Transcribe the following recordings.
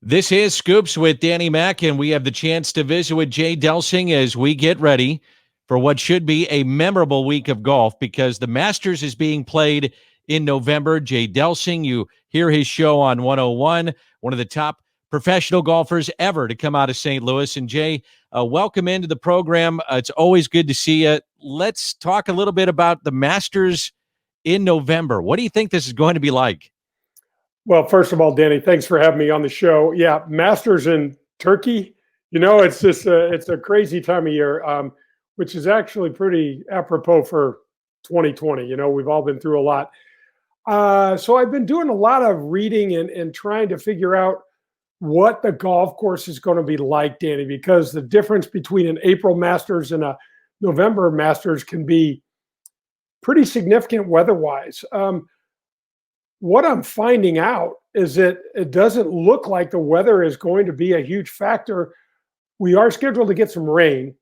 This is Scoops with Danny Mac, and we have the chance to visit with Jay Delsing as we get ready for what should be a memorable week of golf because the Masters is being played in November. Jay Delsing, you hear his show on 101, one of the top professional golfers ever to come out of St. Louis. And Jay, welcome into the program. It's always good to see you. Let's talk a little bit about the Masters in November. What do you think this is going to be like? Well, first of all, Danny, thanks for having me on the show. Yeah, Masters in Turkey, it's just it's a crazy time of year, which is actually pretty apropos for 2020. We've all been through a lot. So I've been doing a lot of reading and trying to figure out what the golf course is going to be like, Danny, because the difference between an April Masters and a November Masters can be pretty significant weather-wise. What I'm finding out is that it doesn't look like the weather is going to be a huge factor. We are scheduled to get some rain.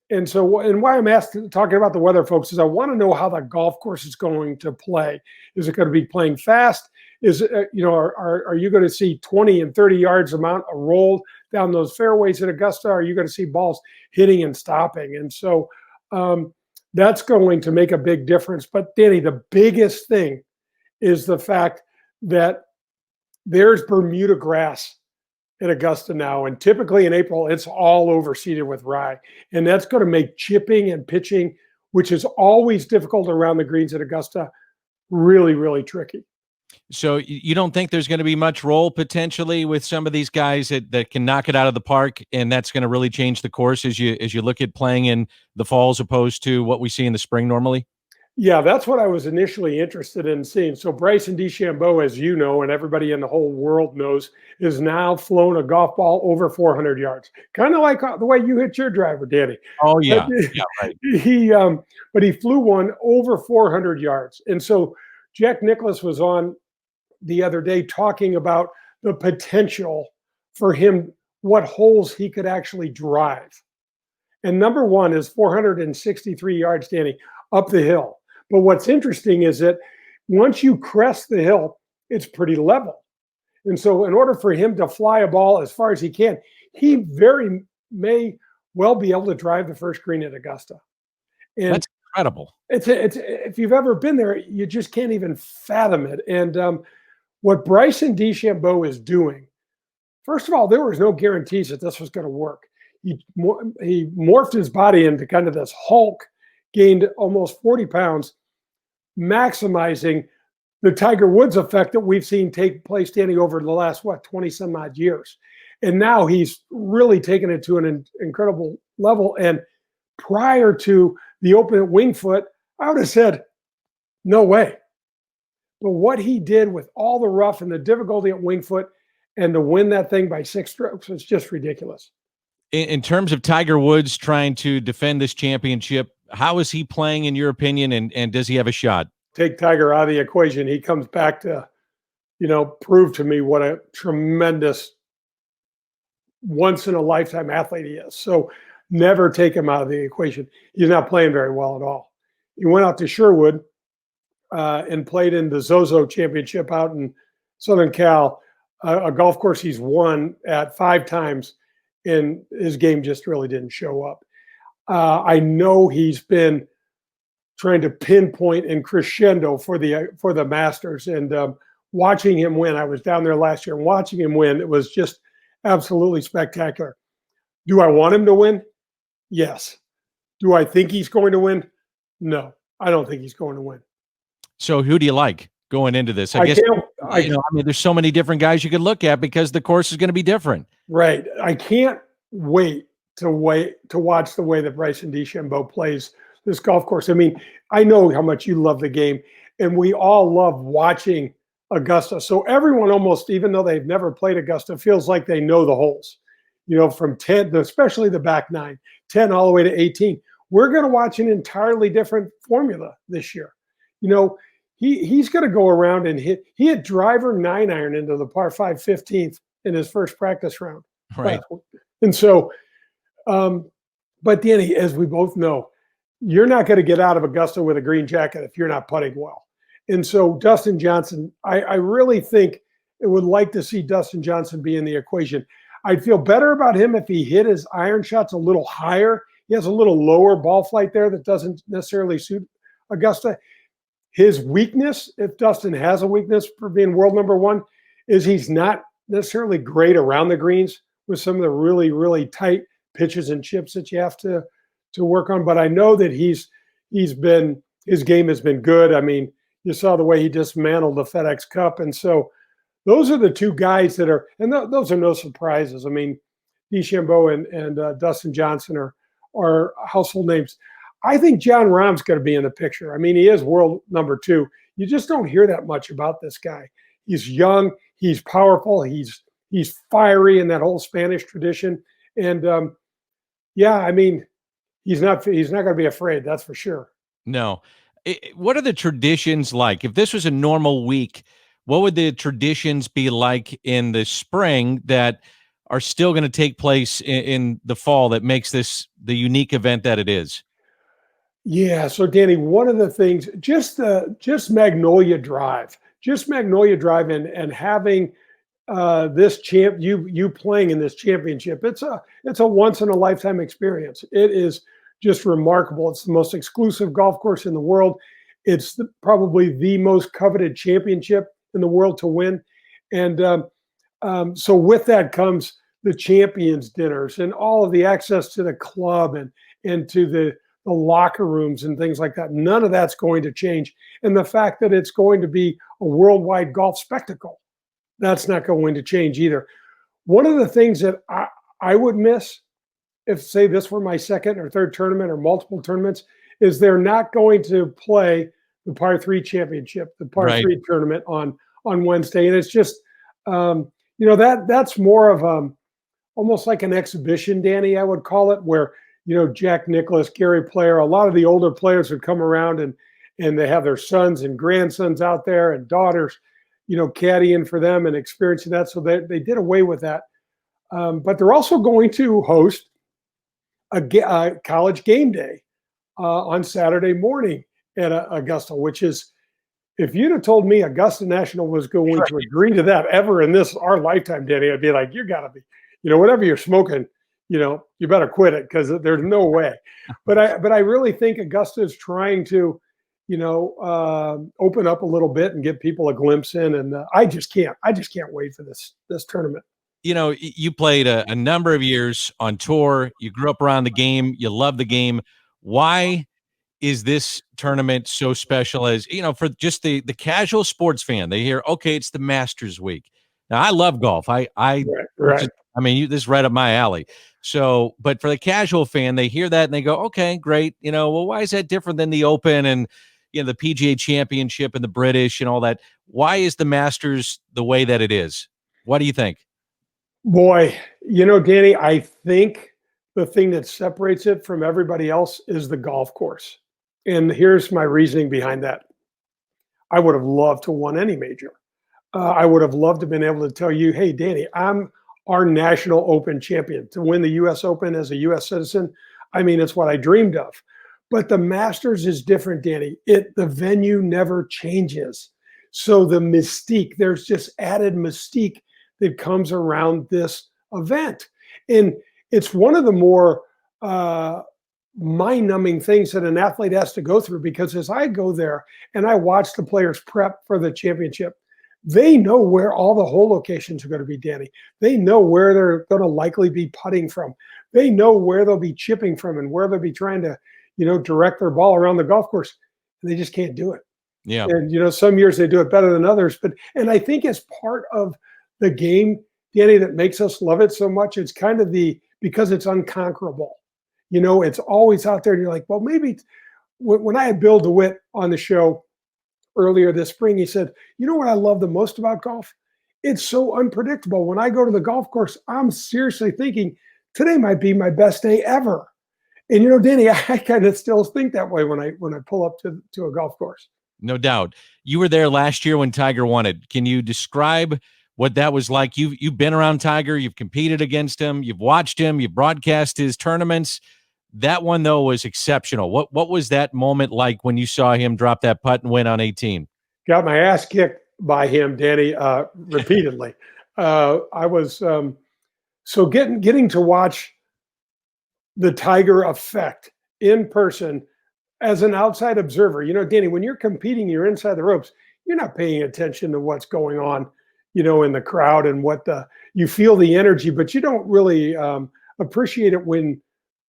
And why I'm talking about the weather, folks, is I want to know how the golf course is going to play. Is it going to be playing fast? Are you going to see 20 and 30 yards amount of roll down those fairways at Augusta? Are you going to see balls hitting and stopping? And so that's going to make a big difference. But Danny, the biggest thing is the fact that there's Bermuda grass at Augusta now. And typically in April, it's all overseeded with rye. And that's going to make chipping and pitching, which is always difficult around the greens at Augusta, really, really tricky. So you don't think there's going to be much roll potentially with some of these guys that can knock it out of the park, and that's going to really change the course as you look at playing in the fall as opposed to what we see in the spring normally? Yeah, that's what I was initially interested in seeing. So Bryson DeChambeau, as you know, and everybody in the whole world knows, is now flown a golf ball over 400 yards. Kind of like the way you hit your driver, Danny. Oh, yeah. Yeah, right. But he flew one over 400 yards. And so Jack Nicklaus was on the other day talking about the potential for him, what holes he could actually drive. And number one is 463 yards, Danny, up the hill. But what's interesting is that once you crest the hill, it's pretty level. And so in order for him to fly a ball as far as he can, he very may well be able to drive the first green at Augusta. And that's incredible. It's if you've ever been there, you just can't even fathom it. And what Bryson DeChambeau is doing, first of all, there was no guarantees that this was going to work. He morphed his body into kind of this Hulk, gained almost 40 pounds, maximizing the Tiger Woods effect that we've seen take place, Danny, over the last, 20 some odd years. And now he's really taken it to an incredible level. And prior to the Open at Winged Foot, I would have said, no way. But what he did with all the rough and the difficulty at Winged Foot and to win that thing by 6 strokes is just ridiculous. In terms of Tiger Woods trying to defend this championship, how is he playing in your opinion, and does he have a shot? Take Tiger out of the equation. He comes back to, prove to me what a tremendous once-in-a-lifetime athlete he is. So never take him out of the equation. He's not playing very well at all. He went out to Sherwood and played in the Zozo Championship out in Southern Cal, a golf course he's won at 5 times, and his game just really didn't show up. I know he's been trying to pinpoint and crescendo for the Masters, and watching him win. I was down there last year and watching him win. It was just absolutely spectacular. Do I want him to win? Yes. Do I think he's going to win? No, I don't think he's going to win. So who do you like going into this? I guess there's so many different guys you could look at because the course is going to be different. Right. I can't wait to watch the way that Bryson DeChambeau plays this golf course. I mean, I know how much you love the game, and we all love watching Augusta. So everyone almost, even though they've never played Augusta, feels like they know the holes, from 10, especially the back 9, 10 all the way to 18. We're going to watch an entirely different formula this year. He's going to go around and he hit driver 9-iron into the par 5 15th in his first practice round. Right. And so, but Danny, as we both know, you're not going to get out of Augusta with a green jacket if you're not putting well. And so Dustin Johnson, I really think would like to see Dustin Johnson be in the equation. I'd feel better about him if he hit his iron shots a little higher. He has a little lower ball flight there that doesn't necessarily suit Augusta. His weakness, if Dustin has a weakness for being world number one, is he's not necessarily great around the greens with some of the really, really tight pitches and chips that you have to work on. But I know that his game has been good. I mean, you saw the way he dismantled the FedEx Cup. And so those are the two guys that are, and those are no surprises. I mean, DeChambeau and Dustin Johnson are household names. I think John Rahm's going to be in the picture. I mean, he is world number two. You just don't hear that much about this guy. He's young, he's powerful, he's fiery in that whole Spanish tradition. And yeah, I mean, he's not going to be afraid, that's for sure. No. What are the traditions like? If this was a normal week, what would the traditions be like in the spring that are still going to take place in the fall that makes this the unique event that it is? Yeah, so Danny, one of the things, just Magnolia Drive, and having this you playing in this championship, it's a once in a lifetime experience. It is just remarkable. It's the most exclusive golf course in the world. It's probably the most coveted championship in the world to win. And so with that comes the champions dinners and all of the access to the club and to the locker rooms and things like that. None of that's going to change. And the fact that it's going to be a worldwide golf spectacle, that's not going to change either. One of the things that I would miss if, say, this were my second or third tournament or multiple tournaments, is they're not going to play the par 3 championship, the par 3 tournament on Wednesday. And it's just, that's more of almost like an exhibition, Danny, I would call it, where, Jack Nicklaus, Gary Player, a lot of the older players would come around and they have their sons and grandsons out there and daughters, caddying for them and experiencing that. So they did away with that. But they're also going to host a college game day on Saturday morning at Augusta, which is, if you'd have told me Augusta National was going to agree to that ever in our lifetime, Danny, I'd be like, you got to be, whatever you're smoking, you better quit it, because there's no way. But I really think Augusta is trying to, open up a little bit and give people a glimpse in. And I just can't wait for this tournament. You played a number of years on tour. You grew up around the game. You love the game. Why is this tournament so special? As for just the casual sports fan, they hear, okay, it's the Masters week. Now, I love golf. Right. This is right up my alley. So, but for the casual fan, they hear that and they go, okay, great. Well, why is that different than the Open and the PGA Championship and the British and all that? Why is the Masters the way that it is? What do you think? Boy, Danny, I think the thing that separates it from everybody else is the golf course. And here's my reasoning behind that. I would have loved to won any major. I would have loved to have been able to tell you, hey, Danny, I'm our national Open champion. To win the U.S. Open as a U.S. citizen, it's what I dreamed of. But the Masters is different, Danny. The venue never changes. So the mystique, there's just added mystique that comes around this event. And it's one of the more mind-numbing things that an athlete has to go through, because as I go there and I watch the players prep for the championship, they know where all the hole locations are going to be, Danny. They know where they're going to likely be putting from. They know where they'll be chipping from and where they'll be trying to, direct their ball around the golf course. And they just can't do it. Yeah. And, some years they do it better than others. And I think as part of the game, Danny, that makes us love it so much, it's kind of because it's unconquerable. It's always out there. And you're like, well, maybe when I had Bill DeWitt on the show earlier this spring, he said, what I love the most about golf? It's so unpredictable. When I go to the golf course, I'm seriously thinking today might be my best day ever. And, Danny, I kind of still think that way when I pull up to a golf course. No doubt. You were there last year when Tiger won it. Can you describe what that was like? You've been around Tiger. You've competed against him. You've watched him. You've broadcast his tournaments. That one, though, was exceptional. What was that moment like when you saw him drop that putt and win on 18? Got my ass kicked by him, Danny, repeatedly. I was so getting to watch the Tiger effect in person as an outside observer. You know, Danny, when you're competing, you're inside the ropes. You're not paying attention to what's going on, you know, in the crowd and you feel the energy, but you don't really appreciate it when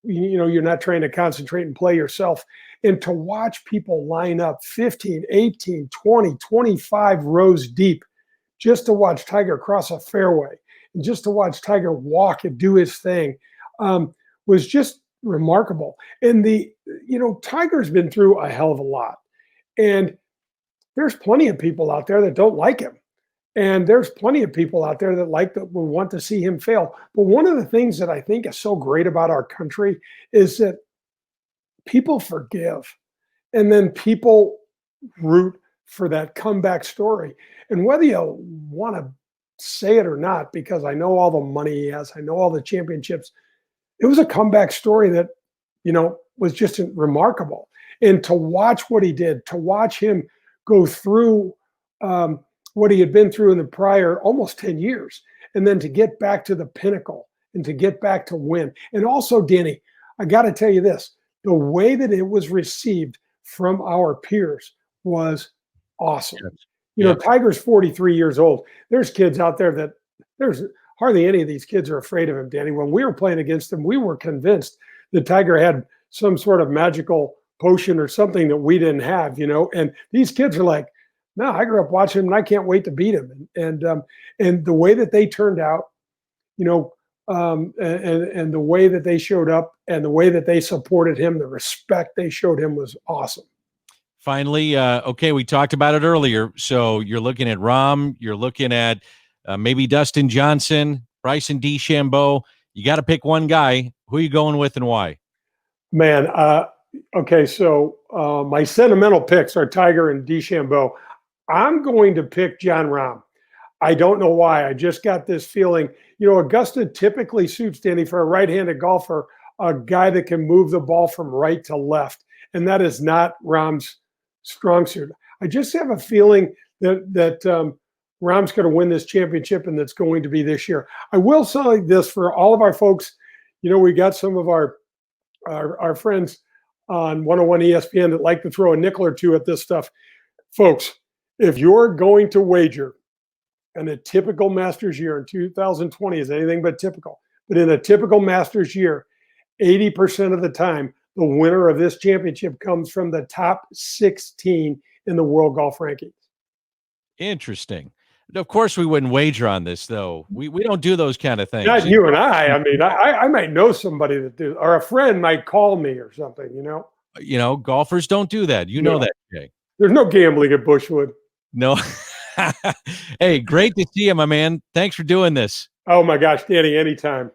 you know you're not trying to concentrate and play yourself. And to watch people line up 15, 18, 20, 25 rows deep just to watch Tiger cross a fairway and just to watch Tiger walk and do his thing was just remarkable. And Tiger's been through a hell of a lot. And there's plenty of people out there that don't like him. And there's plenty of people out there that will want to see him fail. But one of the things that I think is so great about our country is that people forgive. And then people root for that comeback story. And whether you want to say it or not, because I know all the money he has, I know all the championships, it was a comeback story that, was just remarkable. And to watch what he did, to watch him go through what he had been through in the prior almost 10 years, and then to get back to the pinnacle and to get back to win. And also, Danny, I got to tell you this, the way that it was received from our peers was awesome. Yes. Tiger's 43 years old. There's kids out there that there's hardly any of these kids are afraid of him, Danny. When we were playing against him, we were convinced that Tiger had some sort of magical potion or something that we didn't have, and these kids are like, no, I grew up watching him and I can't wait to beat him. And the way that they turned out, and the way that they showed up and the way that they supported him, the respect they showed him was awesome. Finally, okay, we talked about it earlier. So you're looking at Rahm, you're looking at maybe Dustin Johnson, Bryson DeChambeau. You got to pick one guy. Who are you going with and why? Man, okay, so my sentimental picks are Tiger and DeChambeau. I'm going to pick Jon Rahm. I don't know why. I just got this feeling. Augusta typically suits, Danny, for a right-handed golfer, a guy that can move the ball from right to left, and that is not Rahm's strong suit. I just have a feeling that Rahm's going to win this championship, and that's going to be this year. I will say this for all of our folks. We got some of our friends on 101 ESPN that like to throw a nickel or two at this stuff. Folks, if you're going to wager in a typical Masters year, in 2020 is anything but typical, but in a typical Masters year, 80% of the time, the winner of this championship comes from the top 16 in the world golf rankings. Interesting. Of course, we wouldn't wager on this, though. We don't do those kind of things. Not you and I. I mean, I might know somebody that do, or a friend might call me or something, golfers don't do that. You know that, Jay. There's no gambling at Bushwood. No. Hey, great to see you, my man. Thanks for doing this. Oh, my gosh, Danny, anytime.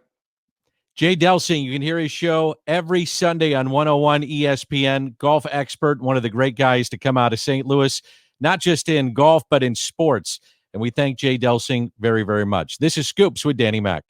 Jay Delsing, you can hear his show every Sunday on 101 ESPN. Golf expert, one of the great guys to come out of St. Louis, not just in golf, but in sports. And we thank Jay Delsing very, very much. This is Scoops with Danny Mac.